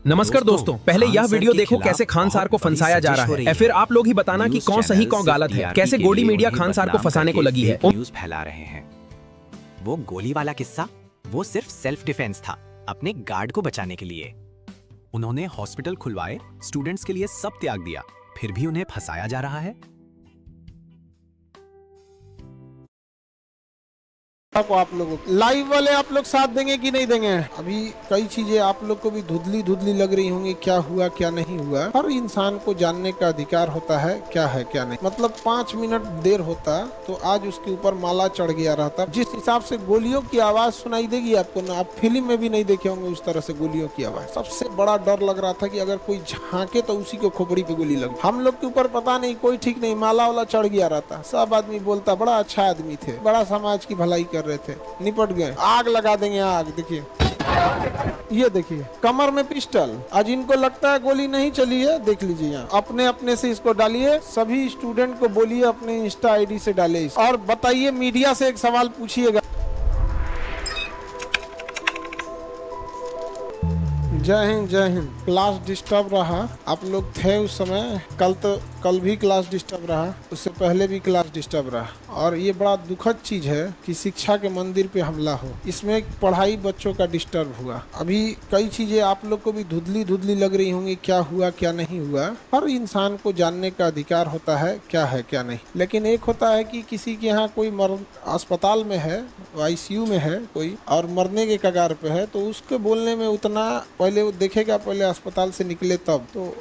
नमस्कार दोस्तों, पहले यह वीडियो देखो कैसे खान सार को फंसाया जा रहा है। फिर आप लोग ही बताना कि कौन सही कौन गलत है। कैसे गोडी मीडिया खान सार को फंसाने को लगी है। न्यूज़ फैला रहे हैं। वो गोली वाला किस्सा वो सिर्फ सेल्फ डिफेंस था, अपने गार्ड को बचाने के लिए। उन्होंने हॉस्पिटल खुलवाए, स्टूडेंट्स के लिए सब त्याग दिया, फिर भी उन्हें फंसाया जा रहा है। को आप लोगों लाइव वाले आप लोग साथ देंगे कि नहीं देंगे? अभी कई चीजें आप लोग को भी धुंधली धुंधली लग रही होंगी, क्या हुआ क्या नहीं हुआ। हर इंसान को जानने का अधिकार होता है क्या नहीं। मतलब 5 मिनट देर होता तो आज उसके ऊपर माला चढ़ गया रहता। जिस हिसाब से गोलियों की आवाज सुनाई देगी आपको ना, आप फिल्म में भी नहीं देखे होंगे उस तरह से गोलियों की आवाज। सबसे बड़ा डर लग रहा था कि अगर कोई झांके तो उसी को खोपड़ी पे गोली लगे। हम लोग के ऊपर पता नहीं, कोई ठीक नहीं, माला वाला चढ़ गया रहता। सब आदमी बोलता बड़ा अच्छा आदमी थे, बड़ा समाज की भलाई कर रहे थे, निपट गए। आग लगा देंगे, आग। देखिए, ये देखिए, कमर में पिस्टल। आज इनको लगता है गोली नहीं चली है, देख लीजिए यहाँ। अपने अपने से इसको डालिए, सभी स्टूडेंट को बोलिए अपने इंस्टा आईडी से डाले और बताइए, मीडिया से एक सवाल पूछिएगा। जय हिंद, जय हिंद। क्लास डिस्टर्ब रहा, आप लोग थे उस समय। कल भी क्लास डिस्टर्ब रहा, उससे पहले भी क्लास डिस्टर्ब रहा। और ये बड़ा दुखद चीज है कि शिक्षा के मंदिर पे हमला हो। इसमें पढ़ाई बच्चों का डिस्टर्ब हुआ। अभी कई चीजें आप लोग को भी धुंधली धुंधली लग रही होंगी, क्या हुआ क्या नहीं हुआ। हर इंसान को जानने का अधिकार होता है क्या नहीं। लेकिन एक होता है कि किसी के यहाँ कोई अस्पताल में है, आईसीयू में है कोई, और मरने के कगार पे है, तो उसके बोलने में उतना पहले वो देखेगा, पहले अस्पताल से निकले तब। तो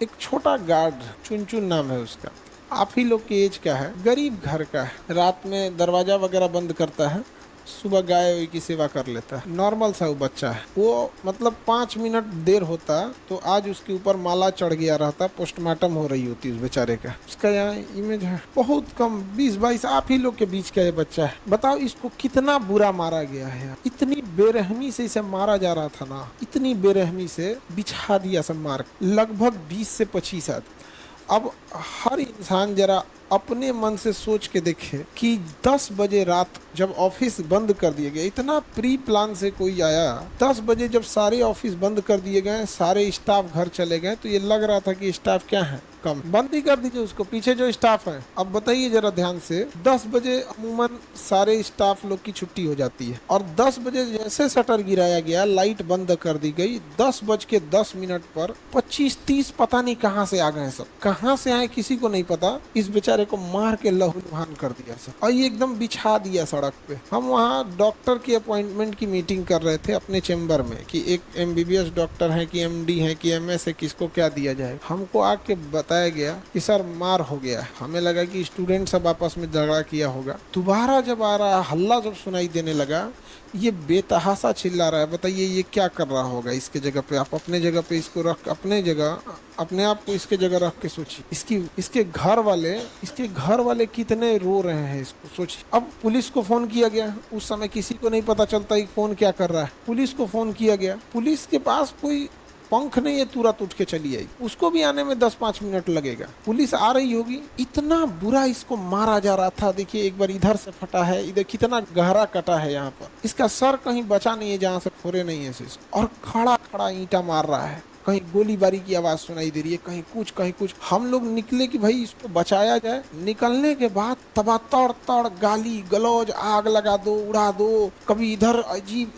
एक छोटा गार्ड, चुनचुन नाम है उसका, आप ही लोग की एज का है, गरीब घर का है। रात में दरवाजा वगैरह बंद करता है, सुबह गाय की सेवा कर लेता है। नॉर्मल सा वो बच्चा है। वो मतलब 5 मिनट देर होता तो आज उसके ऊपर माला चढ़ गया रहता, पोस्टमार्टम हो रही होती उस बेचारे का। उसका यहाँ इमेज है, बहुत कम 20-22 आप ही लोग के बीच का ये बच्चा है। बताओ इसको कितना बुरा मारा गया है। इतनी बेरहमी से इसे मारा जा रहा था ना, इतनी बेरहमी से बिछा दिया सब मार, लगभग 20 से 25 आदमी। अब हर इंसान जरा अपने मन से सोच के देखे कि 10 बजे रात जब ऑफिस बंद कर दिए गए, इतना प्री प्लान से कोई आया। 10 बजे जब सारे ऑफिस बंद कर दिए गए, सारे स्टाफ घर चले गए, तो ये लग रहा था कि स्टाफ क्या है, कम, बंद ही कर दीजिए उसको, पीछे जो स्टाफ है। अब बताइए जरा ध्यान से, 10 बजे अमूमन सारे स्टाफ लोग की छुट्टी हो जाती है, और 10 बजे जैसे शटर गिराया गया, लाइट बंद कर दी गई, 10:10 पर 25-30 पता नहीं कहाँ से आ गए। सब कहाँ से आए किसी को नहीं पता। इस बेचारे को मार के लहूलुहान कर दिया सब, और ये एकदम बिछा दिया सड़क पे। हम वहाँ डॉक्टर की अपॉइंटमेंट की मीटिंग कर रहे थे अपने चेम्बर में कि एक MBBS डॉक्टर है कि MD है कि MS है, किसको क्या दिया जाए। हमको आके बताया गया कि सर मार हो गया। हमें लगा कि स्टूडेंट सब आपस में झगड़ा किया होगा। दोबारा जब आ रहा, हल्ला जब सुनाई देने लगा, ये बेतहासा चिल्ला रहा है। बताइए ये क्या कर रहा होगा इसके जगह पे। आप अपने जगह पे इसको रख, अपने जगह, अपने आप को इसके जगह रख के सोचिए। इसके घर वाले कितने रो रहे हैं, इसको सोचिए। अब पुलिस को फोन किया गया, उस समय किसी को नहीं पता चलता कि कौन क्या कर रहा है। पुलिस को फोन किया गया, पुलिस के पास कोई पंख नहीं है, तुरंत उठ के चली आई। उसको भी आने में 10-5 मिनट लगेगा। पुलिस आ रही होगी। इतना बुरा इसको मारा जा रहा था। देखिए, एक बार इधर से फटा है, इधर कितना गहरा कटा है यहाँ पर। इसका सर कहीं बचा नहीं है जहाँ से फोड़े नहीं है, और खड़ा खड़ा ईंटा मार रहा है। कहीं गोलीबारी की आवाज सुनाई दे रही है, कहीं कुछ। हम लोग निकले कि भाई इसको बचाया जाए। निकलने के बाद तड़ गाली गलौज, आग लगा दो, उड़ा दो। कभी इधर अजीब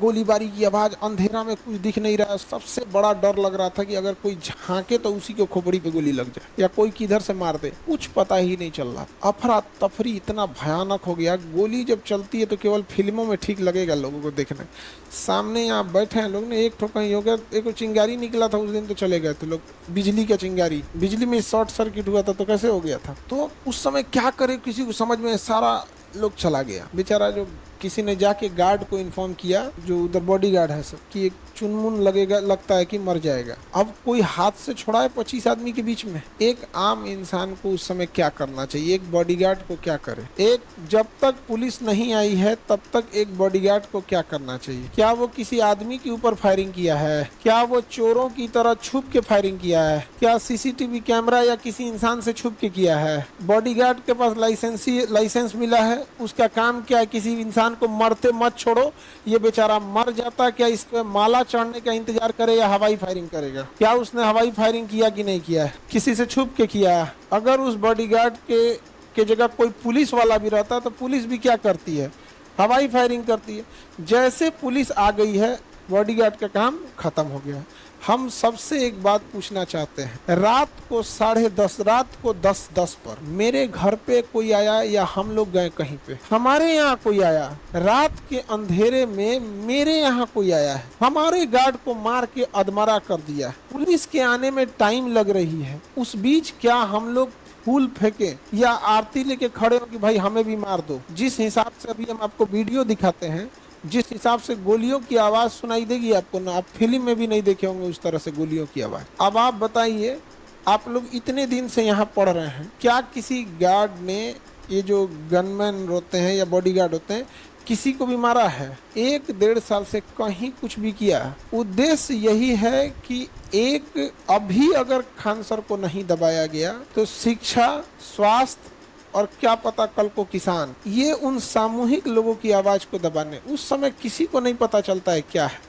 गोलीबारी की आवाज, अंधेरा में कुछ दिख नहीं रहा। सबसे बड़ा डर लग रहा था कि अगर कोई झांके तो उसी को खोपड़ी पे गोली लग जाए, या कोई किधर से मार दे, कुछ पता ही नहीं चल रहा। अफरा तफरी इतना भयानक हो गया। गोली जब चलती है तो केवल फिल्मों में ठीक लगेगा लोगों को देखने। सामने यहाँ बैठे हैं लोग ने, एक ठो कहीं हो गया, एक चिंगारी निकला था उस दिन तो चले गए थे लोग। बिजली का चिंगारी, बिजली में शॉर्ट सर्किट हुआ था तो कैसे हो गया था। तो उस समय क्या करे किसी को समझ में, सारा लोग चला गया। बेचारा जो किसी ने जाके गार्ड को इन्फॉर्म किया, जो उधर बॉडी गार्ड है सब, कि एक चुनमुन लगता है कि मर जाएगा। अब कोई हाथ से छोड़ा 25 आदमी के बीच में। एक आम इंसान को उस समय क्या करना चाहिए, एक बॉडीगार्ड को क्या करे? एक, जब तक पुलिस नहीं आई है तब तक एक बॉडीगार्ड को क्या करना चाहिए? क्या वो किसी आदमी के ऊपर फायरिंग किया है? क्या वो चोरों की तरह छुप के फायरिंग किया है? क्या सीसीटीवी कैमरा या किसी इंसान से छुप के किया है? बॉडीगार्ड के पास लाइसेंस मिला है, उसका काम क्या है? किसी इंसान को मरते मत छोड़ो, ये बेचारा मर जाता, क्या इस पे माला चढ़ने का इंतजार करे या हवाई फायरिंग करेगा? क्या उसने हवाई फायरिंग किया कि नहीं किया है? किसी से छुप के किया है? अगर उस बॉडीगार्ड के जगह कोई पुलिस वाला भी रहता तो पुलिस भी क्या करती है? हवाई फायरिंग करती है। जैसे पुलिस आ गई है, बॉडीगार्ड का काम खत्म हो गया। हम सबसे एक बात पूछना चाहते हैं, रात को 10:30, रात को 10:10 पर मेरे घर पे कोई आया या हम लोग गए कहीं पे, हमारे यहाँ कोई आया, रात के अंधेरे में मेरे यहाँ कोई आया है, हमारे गार्ड को मार के अधमरा कर दिया, पुलिस के आने में टाइम लग रही है, उस बीच क्या हम लोग फूल फेंके या आरती लेके खड़े हो कि भाई हमें भी मार दो? जिस हिसाब से अभी हम आपको वीडियो दिखाते हैं, जिस हिसाब से गोलियों की आवाज सुनाई देगी आपको ना, आप फिल्म में भी नहीं देखे होंगे उस तरह से गोलियों की आवाज। अब आप बताइए, आप लोग इतने दिन से यहाँ पढ़ रहे हैं, क्या किसी गार्ड ने, ये जो गनमैन होते हैं या बॉडीगार्ड होते हैं, किसी को भी मारा है? 1-1.5 साल से कहीं कुछ भी किया? उद्देश्य यही है कि एक, अभी अगर खान सर को नहीं दबाया गया तो शिक्षा, स्वास्थ्य और क्या पता कल को किसान, ये उन सामूहिक लोगों की आवाज को दबाने। उस समय किसी को नहीं पता चलता है क्या है।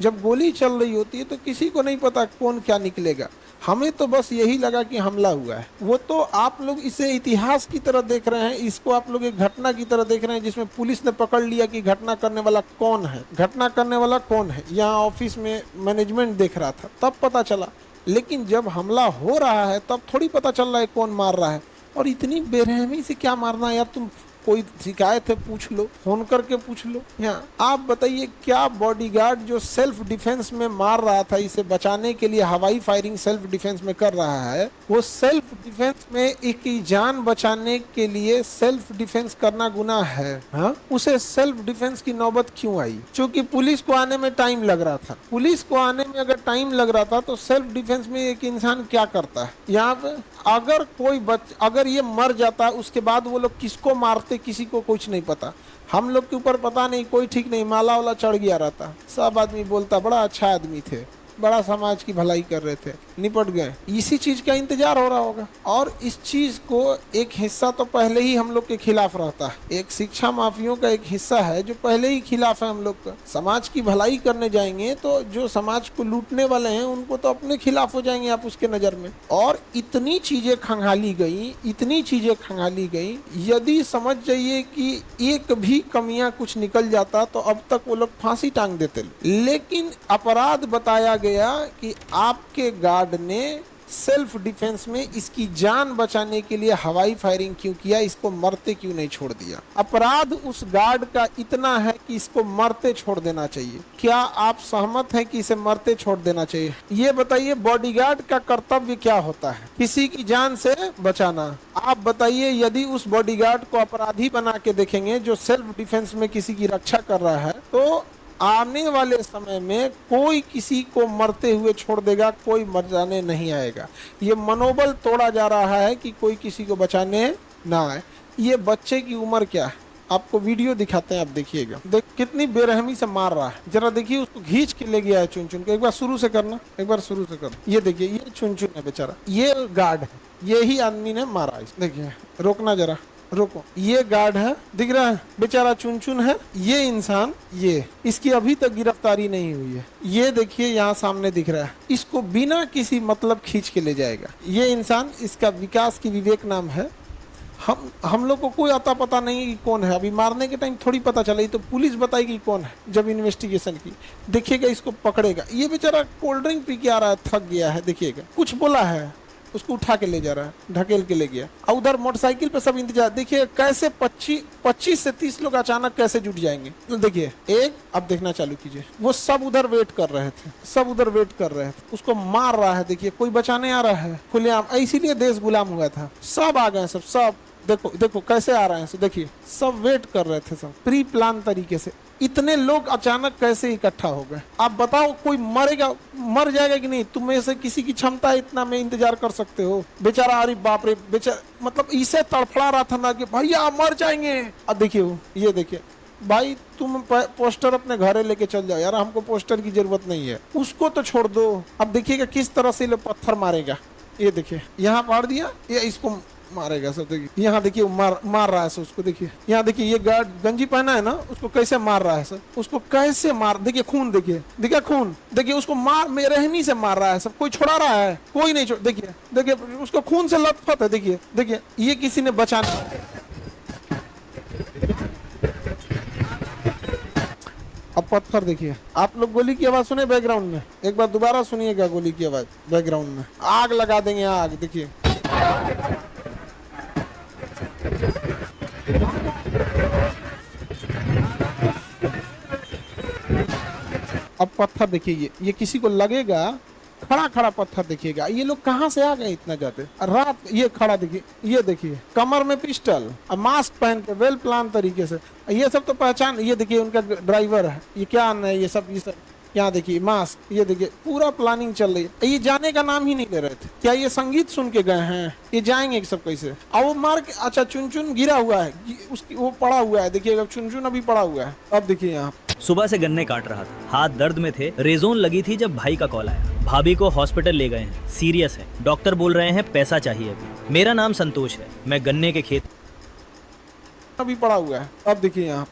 जब गोली चल रही होती है तो किसी को नहीं पता कौन क्या निकलेगा। हमें तो बस यही लगा कि हमला हुआ है। वो तो आप लोग इसे इतिहास की तरह देख रहे हैं, इसको आप लोग एक घटना की तरह देख रहे हैं जिसमें पुलिस ने पकड़ लिया कि घटना करने वाला कौन है, घटना करने वाला कौन है। यहाँ ऑफिस में मैनेजमेंट देख रहा था तब पता चला, लेकिन जब हमला हो रहा है तब थोड़ी पता चल रहा है कौन मार रहा है। और इतनी बेरहमी से क्या मारना यार? तुम कोई शिकायत है पूछ लो, फोन करके पूछ लो। यहाँ आप बताइए, क्या बॉडीगार्ड जो सेल्फ डिफेंस में मार रहा था, इसे बचाने के लिए हवाई फायरिंग सेल्फ डिफेंस में कर रहा है, वो सेल्फ डिफेंस में एक की जान बचाने के लिए सेल्फ डिफेंस करना गुनाह है? हाँ, उसे सेल्फ डिफेंस की नौबत क्यों आई? क्योंकि पुलिस को आने में टाइम लग रहा था। पुलिस को आने में अगर टाइम लग रहा था तो सेल्फ डिफेंस में एक इंसान क्या करता है? यहाँ पे अगर कोई अगर ये मर जाता, उसके बाद वो लोग किसको मारते, किसी को कुछ नहीं पता। हम लोग के ऊपर पता नहीं, कोई ठीक नहीं, माला वाला चढ़ गया रहता, सब आदमी बोलता बड़ा अच्छा आदमी थे, बड़ा समाज की भलाई कर रहे थे, निपट गए। इसी चीज का इंतजार हो रहा होगा। और इस चीज को एक हिस्सा तो पहले ही हम लोग के खिलाफ रहता है। एक शिक्षा माफियों का एक हिस्सा है जो पहले ही खिलाफ है हम लोग का। समाज की भलाई करने जाएंगे तो जो समाज को लूटने वाले हैं उनको तो अपने खिलाफ हो जाएंगे आप उसके नजर में। और इतनी चीजें खंगाली गई, इतनी चीजें खंगाली गई, यदि समझ जाइए कि एक भी कमियां कुछ निकल जाता तो अब तक वो लोग फांसी टांग देते। लेकिन अपराध बताया गया कि आपके गार्ड ने सेल्फ डिफेंस में इसकी जान बचाने के लिए हवाई फायरिंग क्यों किया, इसको मरते क्यों नहीं छोड़ दिया। अपराध उस गार्ड का इतना है कि इसको मरते छोड़ देना चाहिए। क्या आप सहमत हैं कि इसे मरते छोड़ देना चाहिए? ये बताइए, बॉडीगार्ड का कर्तव्य क्या होता है? किसी की जान से बचाना। आप बताइए, यदि उस बॉडीगार्ड को अपराधी बना के देखेंगे जो सेल्फ डिफेंस में किसी की रक्षा कर रहा है, तो आने वाले समय में कोई किसी को मरते हुए छोड़ देगा, कोई मर जाने नहीं आएगा। ये मनोबल तोड़ा जा रहा है कि कोई किसी को बचाने ना आए। ये बच्चे की उम्र क्या है, आपको वीडियो दिखाते हैं, आप देखिएगा। देख कितनी बेरहमी से मार रहा है, जरा देखिए। उसको खींच के ले गया है चुन चुन के। एक बार शुरू से करना, एक बार शुरू से करना। ये देखिए, ये चुन चुन है बेचारा, ये गार्ड है, यही आदमी ने मारा। देखिए, रोकना जरा, रोको। ये गार्ड है, दिख रहा है, बेचारा चुन चुन है। ये इंसान, ये इसकी अभी तक गिरफ्तारी नहीं हुई है। ये देखिए यहाँ सामने दिख रहा है, इसको बिना किसी मतलब खींच के ले जाएगा। ये इंसान, इसका विकास की विवेक नाम है। हम लोग को कोई आता पता नहीं कि कौन है। अभी मारने के टाइम थोड़ी पता चला, तो पुलिस बताएगी कौन है जब इन्वेस्टिगेशन की। देखिएगा, इसको पकड़ेगा। ये बेचारा कोल्ड ड्रिंक पी के आ रहा है, थक गया है। देखिएगा, कुछ बोला है, उसको उठा के ले जा रहा है, ढकेल के ले गया। और उधर मोटरसाइकिल पे सब इंतजार। देखिए कैसे 25 से 30 लोग अचानक कैसे जुट जाएंगे। तो देखिए, एक, अब देखना चालू कीजिए। वो सब उधर वेट कर रहे थे, सब उधर वेट कर रहे थे, उसको मार रहा है। देखिए, कोई बचाने आ रहा है खुलेआम। इसीलिए देश गुलाम हुआ था। सब आ गए, सब देखो देखो कैसे आ रहे हैं, सो देखिए सब वेट कर रहे थे, सब प्री प्लान तरीके से। इतने लोग अचानक कैसे इकट्ठा हो गए? आप बताओ, कोई मरेगा, मर जाएगा कि नहीं? तुम में से किसी की क्षमता है इतना में इंतजार कर सकते हो? बेचारा, अरे बाप रे, बेचारा मतलब इसे तड़फड़ा रहा था ना कि भैया मर जाएंगे। अब देखिए वो, ये देखिए भाई, तुम पोस्टर अपने घरे लेके चल जाओ यार, हमको पोस्टर की जरूरत नहीं है, उसको तो छोड़ दो। अब देखिएगा किस तरह से लोग पत्थर मारेगा। ये देखिए यहाँ मार दिया, ये इसको मारेगा सब। देखिए यहाँ देखिए मार रहा है सर उसको। देखिए यहाँ देखिए, ये गार्ड गंजी पहना है ना, उसको कैसे मार रहा है सर, उसको कैसे मार, देखिए खून, देखिए खून, देखिए उसको मार बेरहमी से मार रहा है सब। कोई छुड़ा रहा है? कोई नहीं छोड़। देखिए देखिए उसको खून से लथपथ है। देखिए देखिए ये किसी ने बचाना। अब पत्थर देखिए, आप लोग गोली की आवाज सुने बैकग्राउंड में? एक बार दोबारा सुनिएगा गोली की आवाज बैकग्राउंड में। आग लगा देंगे, आग देखिए। अब पत्थर देखिए, ये किसी को लगेगा, खड़ा खड़ा पत्थर देखिएगा। ये लोग कहाँ से आ गए इतना जाते रात? ये खड़ा देखिए, ये देखिए कमर में पिस्टल, मास्क पहन के वेल प्लान तरीके से। ये सब तो पहचान, ये देखिए उनका ड्राइवर है, ये क्या है, ये सब यहाँ देखिए मास्क, ये देखिए पूरा प्लानिंग चल रही है। ये जाने का नाम ही नहीं ले रहे थे। क्या ये संगीत सुन के गए हैं? ये जाएंगे सब कैसे? और वो मार के, अच्छा चुन गिरा हुआ है, उसकी वो पड़ा हुआ है, देखिएगा चुन अभी पड़ा हुआ है। अब देखिए यहाँ सुबह से गन्ने काट रहा था, हाथ दर्द में थे, रेजोन लगी थी जब भाई का कॉल आया। भाभी को हॉस्पिटल ले गए हैं, सीरियस है, डॉक्टर बोल रहे हैं पैसा चाहिए अभी। मेरा नाम संतोष है, मैं गन्ने के खेत अभी पड़ा हुआ है। अब देखिए यहाँ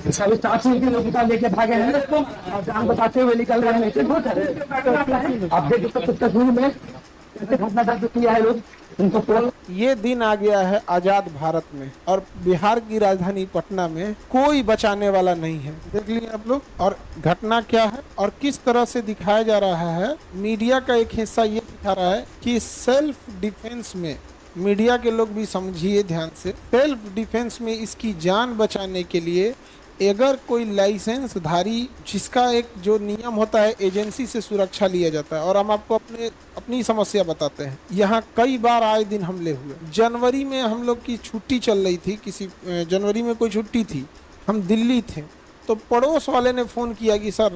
सभी चाची के लोग लेके भागे हैं और जान बताते हुए निकल रहे हैं। आप देख सकते तस्वीर में कैसे घटना किया है लोग। ये दिन आ गया है आजाद भारत में, और बिहार की राजधानी पटना में कोई बचाने वाला नहीं है। देख लिए आप लोग। और घटना क्या है और किस तरह से दिखाया जा रहा है, मीडिया का एक हिस्सा ये दिखा रहा है कि सेल्फ डिफेंस में, मीडिया के लोग भी समझिए ध्यान से, सेल्फ डिफेंस में इसकी जान बचाने के लिए अगर कोई लाइसेंस धारी, जिसका एक जो नियम होता है एजेंसी से सुरक्षा लिया जाता है। और हम आपको अपनी समस्या बताते हैं। यहाँ कई बार आए दिन हमले हुए। जनवरी में हम लोग की छुट्टी चल रही थी, जनवरी में कोई छुट्टी थी, हम दिल्ली थे, तो पड़ोस वाले ने फ़ोन किया कि सर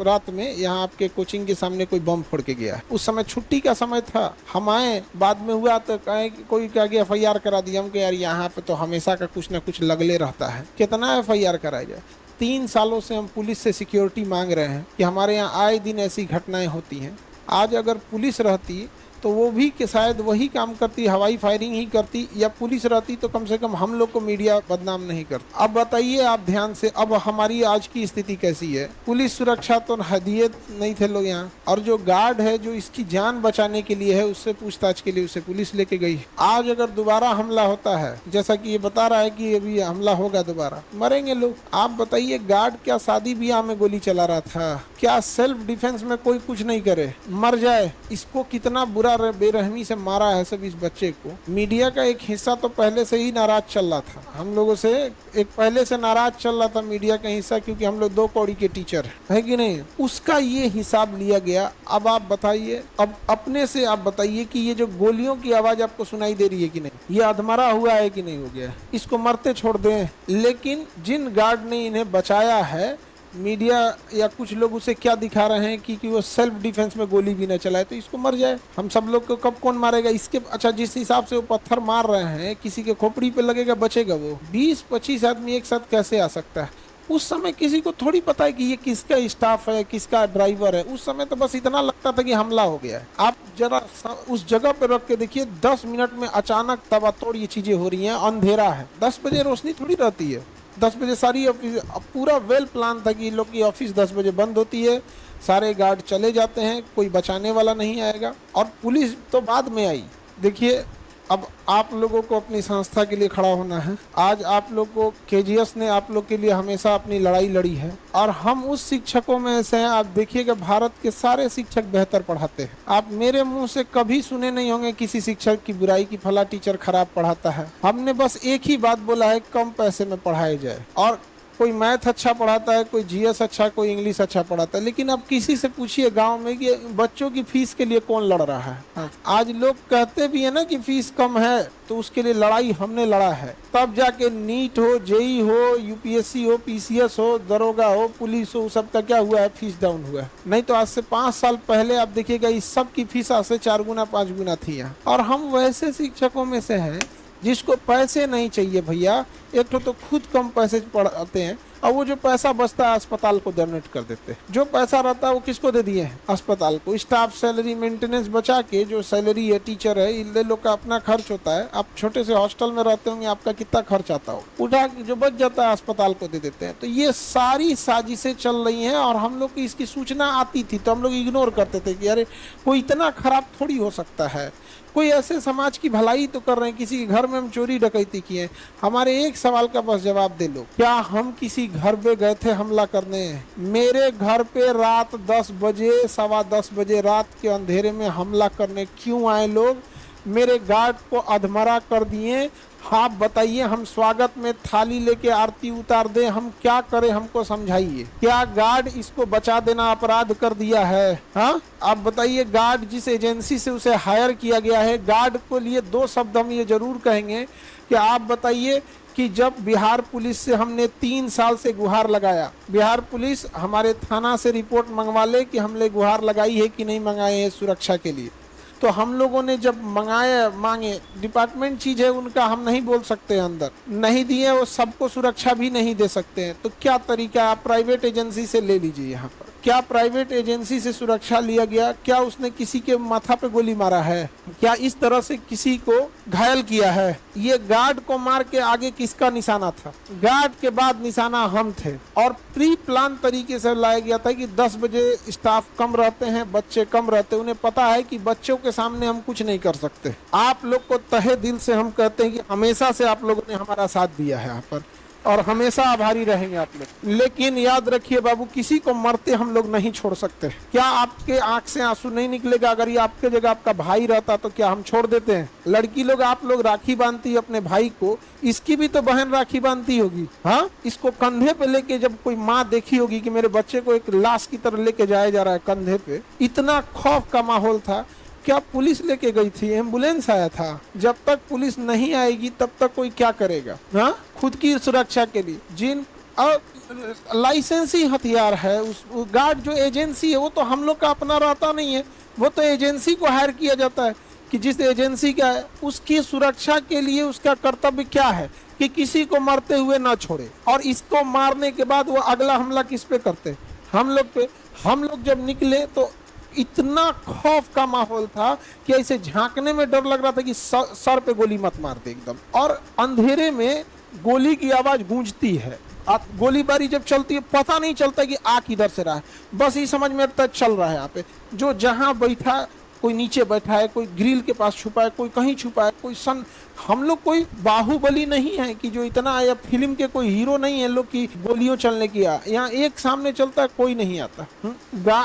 रात में यहाँ आपके कोचिंग के सामने कोई बम फोड़ के गया है। उस समय छुट्टी का समय था, हम आए, बाद में हुआ तो कहे कि कोई क्या गया, FIR करा दिया। हम कहे यार यहाँ पे तो हमेशा का कुछ ना कुछ लगले रहता है, कितना FIR कराया जाए। 3 सालों से हम पुलिस से सिक्योरिटी मांग रहे हैं कि हमारे यहाँ आए दिन ऐसी घटनाएं होती हैं। आज अगर पुलिस रहती तो वो भी कि शायद वही काम करती, हवाई फायरिंग ही करती, या पुलिस रहती तो कम से कम हम लोग को मीडिया बदनाम नहीं करता। अब बताइए आप ध्यान से, अब हमारी आज की स्थिति कैसी है? पुलिस सुरक्षा तो हदियत नहीं थे लोग यहाँ, और जो गार्ड है जो इसकी जान बचाने के लिए है, उससे पूछताछ के लिए उसे पुलिस लेके गई। आज अगर दोबारा हमला होता है, जैसा कि ये बता रहा है कि अभी हमला होगा दोबारा, मरेंगे लोग। आप बताइए, गार्ड क्या शादी ब्याह में गोली चला रहा था? क्या सेल्फ डिफेंस में कोई कुछ नहीं करे, मर जाए? इसको कितना बुरा बेरहमी से मारा है सब इस बच्चे को। मीडिया का एक हिस्सा तो पहले से ही नाराज चल रहा था, हम लोगों से एक पहले से नाराज चल रहा था मीडिया का हिस्सा, क्योंकि हम लोग 2 कौड़ी के टीचर है कि नहीं, उसका ये हिसाब लिया गया। अब आप बताइए, अब अपने से आप बताइए कि ये जो गोलियों की आवाज आपको सुनाई दे रही है कि नहीं, ये अधमरा हुआ है कि नहीं हो गया? इसको मरते छोड़ दें। लेकिन जिन गार्ड ने इन्हें बचाया है, मीडिया या कुछ लोग उसे क्या दिखा रहे हैं कि वो सेल्फ डिफेंस में गोली भी न चलाए, तो इसको मर जाए। हम सब लोग को कब कौन मारेगा इसके? अच्छा, जिस हिसाब से वो पत्थर मार रहे हैं, किसी के खोपड़ी पे लगेगा, बचेगा वो? 20-25 आदमी एक साथ कैसे आ सकता है? उस समय किसी को थोड़ी पता है कि ये किसका स्टाफ है, किसका ड्राइवर है। उस समय तो बस इतना लगता था कि हमला हो गया है। आप जरा उस जगह पे रख के देखिए, 10 मिनट में अचानक तबातोड़ ये चीजें हो रही हैं। अंधेरा है, 10 बजे रोशनी थोड़ी रहती है। 10 बजे सारी ऑफिस, पूरा वेल प्लान था कि लोग की ऑफिस 10 बजे बंद होती है, सारे गार्ड चले जाते हैं, कोई बचाने वाला नहीं आएगा, और पुलिस तो बाद में आई। देखिए, अब आप लोगों को अपनी संस्था के लिए खड़ा होना है। आज आप लोग को KGS ने आप लोग के लिए हमेशा अपनी लड़ाई लड़ी है, और हम उस शिक्षकों में से हैं। आप देखिएगा, भारत के सारे शिक्षक बेहतर पढ़ाते हैं। आप मेरे मुंह से कभी सुने नहीं होंगे किसी शिक्षक की बुराई की फला टीचर खराब पढ़ाता है। हमने बस एक ही बात बोला है, कम पैसे में पढ़ाया जाए। और कोई मैथ अच्छा पढ़ाता है, कोई जीएस अच्छा, कोई इंग्लिश अच्छा पढ़ाता है, लेकिन अब किसी से पूछिए गांव में कि बच्चों की फीस के लिए कौन लड़ रहा है। हाँ। आज लोग कहते भी है ना कि फीस कम है, तो उसके लिए लड़ाई हमने लड़ा है, तब जाके नीट हो, जेई हो, यूपीएससी हो, पीसीएस हो, दरोगा हो, पुलिस हो, सबका क्या हुआ है, फीस डाउन हुआ है। नहीं तो आज से 5 साल पहले आप देखिएगा इस सब की फीस आज से 4 गुना 5 गुना थी यहाँ। और हम वैसे शिक्षकों में से हैं जिसको पैसे नहीं चाहिए भैया, एक तो खुद कम पैसे पढ़ाते हैं और वो जो पैसा बचता है अस्पताल को डोनेट कर देते हैं। जो पैसा रहता है वो किसको दे दिए हैं, अस्पताल को। स्टाफ सैलरी मेंटेनेंस बचा के जो सैलरी है, टीचर है, इन लोग का अपना खर्च होता है। आप छोटे से हॉस्टल में रहते होंगे, आपका कितना खर्च आता हो, उठा के जो बच जाता है अस्पताल को दे देते हैं। तो ये सारी साजिशें चल रही हैं और हम लोग की इसकी सूचना आती थी तो हम लोग इग्नोर करते थे कि अरे कोई इतना खराब थोड़ी हो सकता है, कोई ऐसे समाज की भलाई तो कर रहे हैं, किसी के घर में हम चोरी डकैती किए। हमारे एक सवाल का बस जवाब दे लो, क्या हम किसी घर पे गए थे हमला करने? मेरे घर पे रात 10 बजे, 10:15 बजे रात के अंधेरे में हमला करने क्यों आए लोग? मेरे गार्ड को अधमरा कर दिए। आप बताइए, हम स्वागत में थाली लेके आरती उतार दे, हम क्या करें, हमको समझाइए। क्या गार्ड इसको बचा देना अपराध कर दिया है? हाँ, आप बताइए। गार्ड जिस एजेंसी से उसे हायर किया गया है, गार्ड को लिए 2 शब्द हम ये जरूर कहेंगे कि आप बताइए कि जब बिहार पुलिस से हमने 3 साल से गुहार लगाया, बिहार पुलिस हमारे थाना से रिपोर्ट मंगवा ले कि हमने गुहार लगाई है कि नहीं मंगाए है सुरक्षा के लिए, तो हम लोगों ने जब मांगे, डिपार्टमेंट चीज है उनका, हम नहीं बोल सकते, अंदर नहीं दिए, वो सबको सुरक्षा भी नहीं दे सकते हैं। तो क्या तरीका, आप प्राइवेट एजेंसी से ले लीजिए। यहाँ पर क्या प्राइवेट एजेंसी से सुरक्षा लिया गया? क्या उसने किसी के माथा पे गोली मारा है? क्या इस तरह से किसी को घायल किया है? ये गार्ड को मार के आगे किसका निशाना था? गार्ड के बाद निशाना हम थे। और प्री प्लान तरीके से लाया गया था कि 10 बजे स्टाफ कम रहते हैं, बच्चे कम रहते हैं, उन्हें पता है कि बच्चों के सामने हम कुछ नहीं कर सकते। आप लोग को तहे दिल से हम कहते हैं कि हमेशा से आप लोगों ने हमारा साथ दिया है यहाँ पर और हमेशा आभारी रहेंगे आप लोग। लेकिन याद रखिए बाबू, किसी को मरते हम लोग नहीं छोड़ सकते। क्या आपके आंख से आंसू नहीं निकलेगा? अगर ये आपके जगह आपका भाई रहता तो क्या हम छोड़ देते हैं? लड़की लोग, आप लोग राखी बांधती है अपने भाई को, इसकी भी तो बहन राखी बांधती होगी। हाँ, इसको कंधे पे लेके जब कोई माँ देखी होगी कि मेरे बच्चे को एक लाश की तरह लेके जाया जा रहा है कंधे पे, इतना खौफ का माहौल था। क्या पुलिस लेके गई थी? एम्बुलेंस आया था। जब तक पुलिस नहीं आएगी तब तक कोई क्या करेगा? हाँ, खुद की सुरक्षा के लिए जिन लाइसेंसी हथियार है, उस गार्ड जो एजेंसी है वो तो हम लोग का अपना रहता नहीं है, वो तो एजेंसी को हायर किया जाता है कि जिस एजेंसी का है उसकी सुरक्षा के लिए उसका कर्तव्य क्या है कि किसी को मरते हुए ना छोड़े। और इसको मारने के बाद वो अगला हमला किस पे करते? हम लोग पे। हम लोग जब निकले तो इतना खौफ का माहौल था कि ऐसे झांकने में डर लग रहा था कि सर पे गोली मत मार दे एकदम। और अंधेरे में गोली की आवाज गूंजती है, गोलीबारी जब चलती है पता नहीं चलता कि आ किधर से रहा है, बस ये समझ में आता है चल रहा है। यहाँ पे जो जहां बैठा, कोई नीचे बैठा है, कोई ग्रिल के पास छुपा है, कोई कहीं छुपा है, कोई हम लोग कोई बाहुबली नहीं है कि जो इतना, या फिल्म के कोई हीरो नहीं है लोग की गोलियों चलने की। यहाँ एक सामने चलता है, कोई नहीं आता।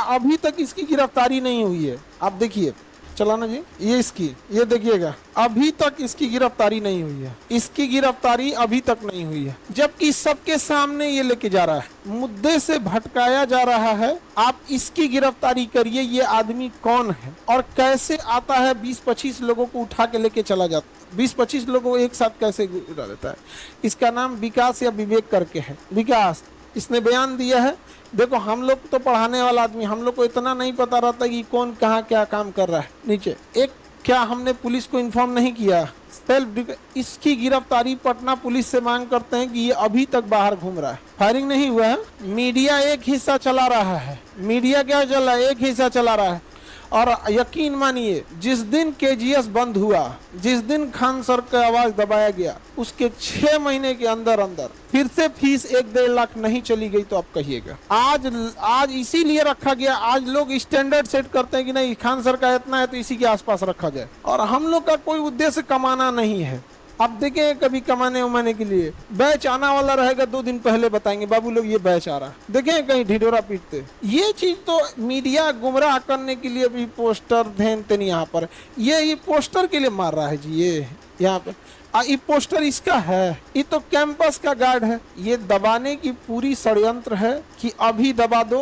अभी तक इसकी गिरफ्तारी नहीं हुई है। आप देखिए, चलाना जी, ये इसकी, ये देखिएगा, अभी तक इसकी गिरफ्तारी नहीं हुई है। इसकी गिरफ्तारी अभी तक नहीं हुई है, जबकि सबके सामने ये लेके जा रहा है, मुद्दे से भटकाया जा रहा है। आप इसकी गिरफ्तारी करिए, ये आदमी कौन है और कैसे आता है, 20-25 लोगों को उठा के लेके चला जाता, 20-25 लोगों को एक साथ कैसे उठा लेता है। इसका नाम विकास या विवेक करके है। विकास, इसने बयान दिया है। देखो, हम लोग तो पढ़ाने वाला आदमी, हम लोग को इतना नहीं पता रहता कि कौन कहाँ क्या काम कर रहा है। नीचे एक, क्या हमने पुलिस को इन्फॉर्म नहीं किया? सेल्फ, इसकी गिरफ्तारी पटना पुलिस से मांग करते हैं कि ये अभी तक बाहर घूम रहा है, फायरिंग नहीं हुआ है। मीडिया एक हिस्सा चला रहा है, मीडिया क्या चल रहा है, एक हिस्सा चला रहा है। और यकीन मानिए, जिस दिन केजीएस बंद हुआ, जिस दिन खान सर का आवाज दबाया गया, उसके 6 महीने के अंदर अंदर फिर से फीस 1-1.5 लाख नहीं चली गई तो आप कहिएगा। आज इसीलिए रखा गया। आज लोग स्टैंडर्ड सेट करते हैं कि नहीं, खान सर का इतना है तो इसी के आसपास रखा जाए। और हम लोग का कोई उद्देश्य कमाना नहीं है। आप देखें, कभी कमाने उमाने के लिए बैच आना वाला रहेगा, 2 दिन पहले बताएंगे बाबू लोग ये बैच आ रहा है। देखें कहीं ढिढोरा पीटते। ये चीज तो मीडिया गुमराह करने के लिए भी पोस्टर ध्यान तेन यहाँ पर, ये पोस्टर के लिए मार रहा है जी। ये यहाँ पे ये पोस्टर इसका है, ये तो कैंपस का गार्ड है। ये दबाने की पूरी षड्यंत्र है कि अभी दबा दो,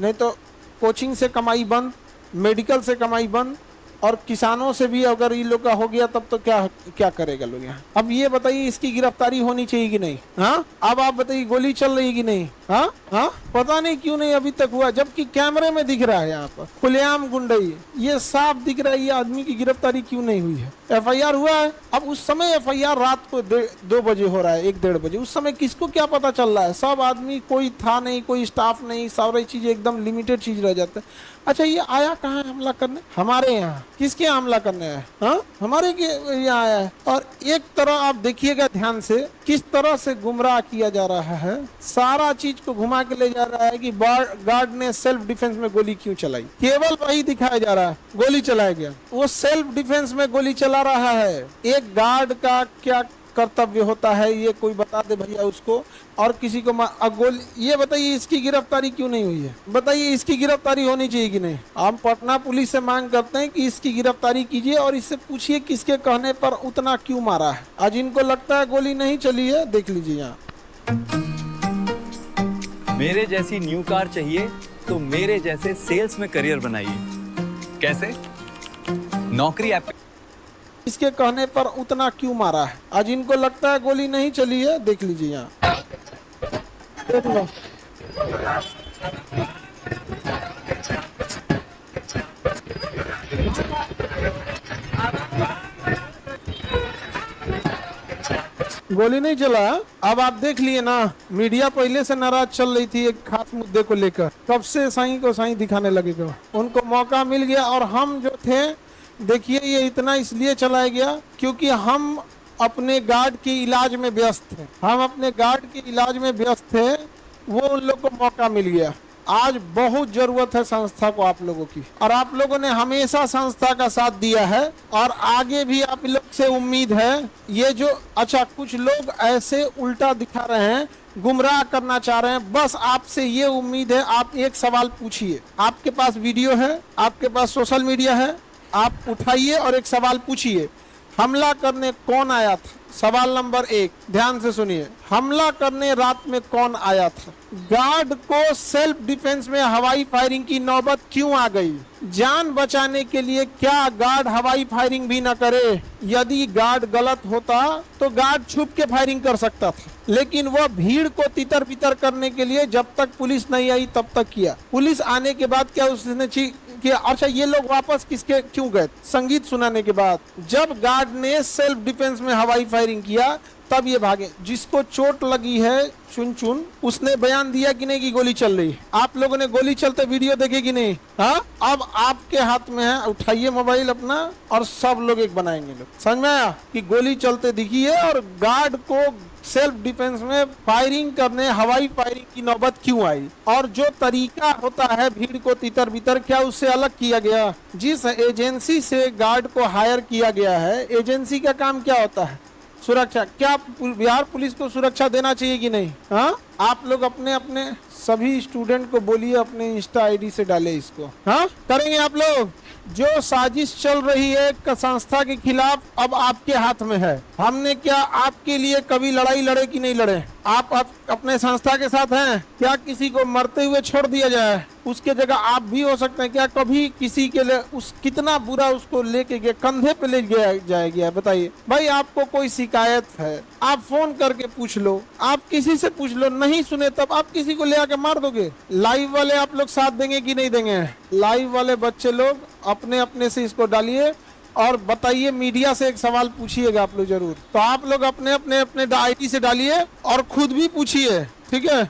नहीं तो कोचिंग से कमाई बंद, मेडिकल से कमाई बंद, और किसानों से भी अगर ये लोग का हो गया तब तो क्या करेगा लोग यहाँ। अब ये बताइए इसकी गिरफ्तारी होनी चाहिए कि नहीं? हाँ, अब आप बताइए गोली चल रही कि नहीं? हाँ हाँ, पता नहीं क्यों नहीं अभी तक हुआ, जबकि कैमरे में दिख रहा है यहाँ पर खुलेआम गुंडई, ये साफ दिख रहा है। ये आदमी की गिरफ्तारी क्यों नहीं हुई है? FIR हुआ है। अब उस समय FIR रात को 2 बजे हो रहा है, 1-1:30 बजे। उस समय किसको क्या पता चल रहा है? सब आदमी, कोई था नहीं, कोई स्टाफ नहीं, सारी चीजें एकदम लिमिटेड चीज रह जाता है। अच्छा, ये आया कहाँ है हमला करने? हमारे यहाँ। किसके हमला करने आया? हाँ, हमारे के यहाँ आया है। और एक तरह आप देखिएगा ध्यान से, किस तरह से गुमराह किया जा रहा है। सारा चीज को घुमा के ले जा रहा है कि गार्ड ने सेल्फ डिफेंस में गोली क्यों चलाई। केवल वही दिखाया जा रहा है, गोली चलाया गया। वो सेल्फ डिफेंस में गोली चला रहा है। एक गार्ड का क्या कर्तव्य होता है ये कोई बता दे भैया उसको। और किसी को गोली, ये बताइए इसकी गिरफ्तारी क्यों नहीं हुई है? बताइए इसकी गिरफ्तारी होनी चाहिए कि नहीं? हम पटना पुलिस से मांग करते हैं कि इसकी गिरफ्तारी कीजिए और इससे पूछिए किसके कहने पर उतना क्यों मारा है। आज इनको लगता है गोली नहीं चली है, देख लीजिए यहाँ। मेरे जैसी न्यू कार चाहिए तो मेरे जैसे सेल्स में करियर बनाइए। कैसे? नौकरी ऐप। इसके कहने पर उतना क्यों मारा है? आज इनको लगता है गोली नहीं चली है, देख लीजिए यहाँ, देख लो। गोली नहीं चला। अब आप देख लिए ना, मीडिया पहले से नाराज चल रही थी एक खास मुद्दे को लेकर, कब से सही को सही दिखाने लगेगा। उनको मौका मिल गया। और हम जो थे, देखिए ये इतना इसलिए चलाया गया क्योंकि हम अपने गार्ड के इलाज में व्यस्त थे। हम अपने गार्ड के इलाज में व्यस्त थे, वो उन लोग को मौका मिल गया। आज बहुत जरूरत है संस्था को आप लोगों की, और आप लोगों ने हमेशा संस्था का साथ दिया है और आगे भी आप लोग से उम्मीद है। ये जो अच्छा कुछ लोग ऐसे उल्टा दिखा रहे हैं, गुमराह करना चाह रहे हैं, बस आपसे ये उम्मीद है आप एक सवाल पूछिए। आपके पास वीडियो है, आपके पास सोशल मीडिया है, आप उठाइए और एक सवाल पूछिए, हमला करने कौन आया था? सवाल नंबर 1, ध्यान से सुनिए, हमला करने रात में कौन आया था? गार्ड को सेल्फ डिफेंस में हवाई फायरिंग की नौबत क्यों आ गई? जान बचाने के लिए क्या गार्ड हवाई फायरिंग भी न करे? यदि गार्ड गलत होता तो गार्ड छुप के फायरिंग कर सकता था, लेकिन वह भीड़ को तितर बितर करने के लिए जब तक पुलिस नहीं आई तब तक किया। पुलिस आने के बाद क्या उसने किया? अच्छा, ये लोग वापस किसके क्यों गए? संगीत सुनाने के बाद। जब गार्ड ने सेल्फ डिफेंस में हवाई फायरिंग किया तब ये भागे। जिसको चोट लगी है चुन, उसने बयान दिया कि नहीं कि गोली चल रही है? आप लोगों ने गोली चलते वीडियो देखे कि नहीं? हाँ, अब आपके हाथ में है, उठाइए मोबाइल अपना और सब लोग एक बनाएंगे। लोग समझ में आया कि गोली चलते दिखी है और गार्ड को सेल्फ डिफेंस में फायरिंग करने, हवाई फायरिंग की नौबत क्यों आई? और जो तरीका होता है भीड़ को तितर बितर, क्या उससे अलग किया गया? जिस एजेंसी से गार्ड को हायर किया गया है, एजेंसी का काम क्या होता है? सुरक्षा। क्या बिहार पुलिस को सुरक्षा देना चाहिए कि नहीं? हाँ, आप लोग अपने अपने सभी स्टूडेंट को बोलिए अपने इंस्टा ID से डाले इसको। हाँ, करेंगे आप लोग? जो साजिश चल रही है संस्था के खिलाफ अब आपके हाथ में है। हमने क्या आपके लिए कभी लड़ाई लड़े कि नहीं लड़े? आप अपने संस्था के साथ हैं? क्या किसी को मरते हुए छोड़ दिया जाए? उसके जगह आप भी हो सकते हैं। क्या कभी किसी के लिए कितना बुरा उसको लेके गया, कंधे पे ले गया? बताइए भाई, आपको कोई शिकायत है आप फोन करके पूछ लो, आप किसी से पूछ लो। नहीं सुने तब आप किसी को ले आके मार दोगे। लाइव वाले आप लोग साथ देंगे कि नहीं देंगे? लाइव वाले बच्चे लोग अपने अपने से इसको डालिए और बताइए, मीडिया से एक सवाल पूछिएगा आप लोग जरूर। तो आप लोग अपने अपने ID से डालिए और खुद भी पूछिए, ठीक है?